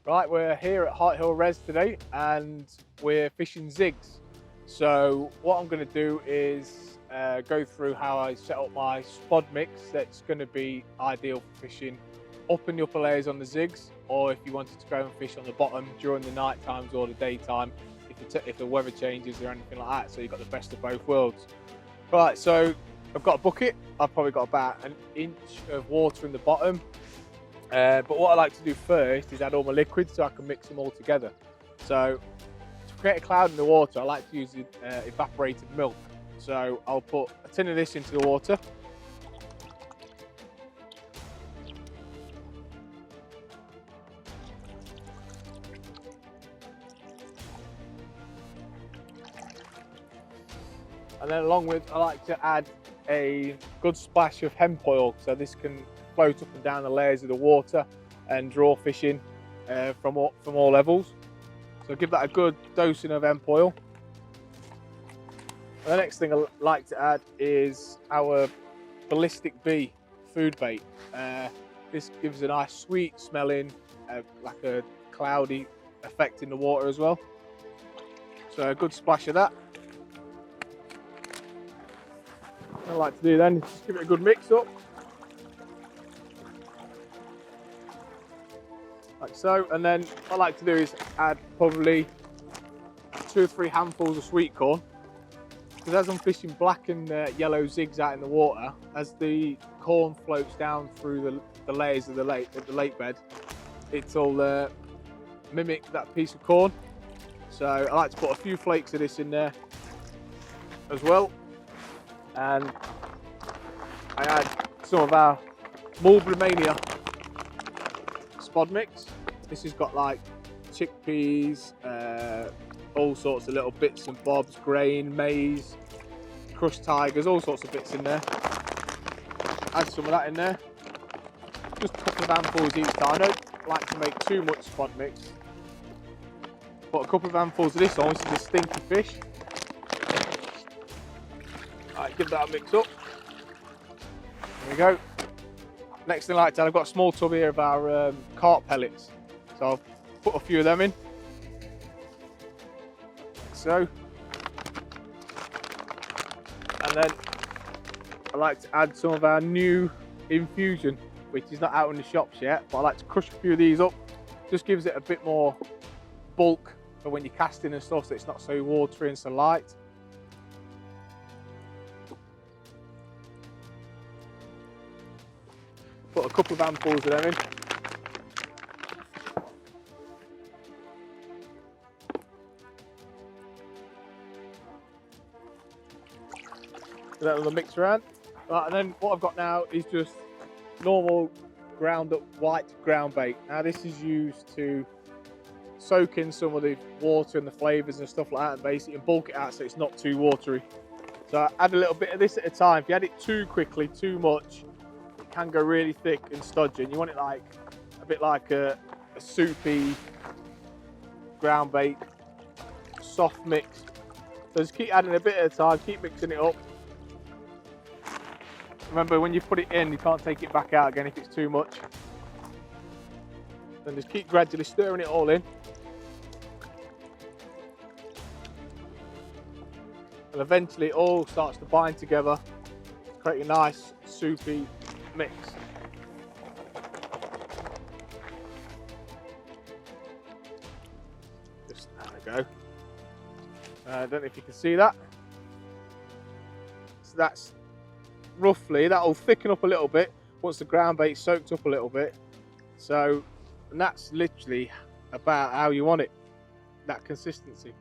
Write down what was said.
Right, we're here at Hart Hill Res today and we're fishing zigs. So what I'm going to do is go through how I set up my spod mix that's going to be ideal for fishing up in the upper layers on the zigs, or if you wanted to go and fish on the bottom during the night times or the daytime if the weather changes or anything like that, so you've got the best of both worlds. Right, so I've got a bucket. I've probably got about an inch of water in the bottom. But what I like to do first is add all my liquids so I can mix them all together. So to create a cloud in the water, I like to use evaporated milk. So I'll put a tin of this into the water. And then along with, I like to add a good splash of hemp oil, so this can float up and down the layers of the water and draw fish in from all levels. So give that a good dosing of hemp oil. And the next thing I like to add is our ballistic bee food bait. This gives a nice sweet smelling, like a cloudy effect in the water as well. So a good splash of that. What I like to do then is just give it a good mix up. Like so, and then what I like to do is add probably 2 or 3 handfuls of sweet corn, because as I'm fishing black and yellow zigs out in the water, as the corn floats down through the layers of the lake bed, it'll mimic that piece of corn. So I like to put a few flakes of this in there as well, and I add some of our Mulberry Mania spod mix. This has got like chickpeas, all sorts of little bits and bobs, grain, maize, crushed tigers, all sorts of bits in there. Add some of that in there. Just a couple of handfuls each time. I don't like to make too much spod mix. Put a couple of handfuls of this on, this is a stinky fish. Alright, give that a mix up. There we go. Next thing I like to add, I've got a small tub here of our carp pellets. So I'll put a few of them in. Like so. And then I like to add some of our new infusion, which is not out in the shops yet, but I like to crush a few of these up. Just gives it a bit more bulk for when you're casting and stuff, so it's not so watery and so light. Put a couple of handfuls of them in. That will mix around. Right, and then what I've got now is just normal ground up white ground bait. Now this is used to soak in some of the water and the flavours and stuff like that, and basically bulk it out so it's not too watery. So I add a little bit of this at a time. If you add it too quickly, too much, it can go really thick and stodgy, and you want it like a bit like a soupy ground bait, soft mix. So just keep adding a bit at a time, keep mixing it up. Remember, when you put it in, you can't take it back out again if it's too much. Then just keep gradually stirring it all in. And eventually it all starts to bind together, create a nice soupy mix. Just, there we go. I don't know if you can see that. So that's roughly, that'll thicken up a little bit once the ground bait's soaked up a little bit. So, and that's literally about how you want it, that consistency.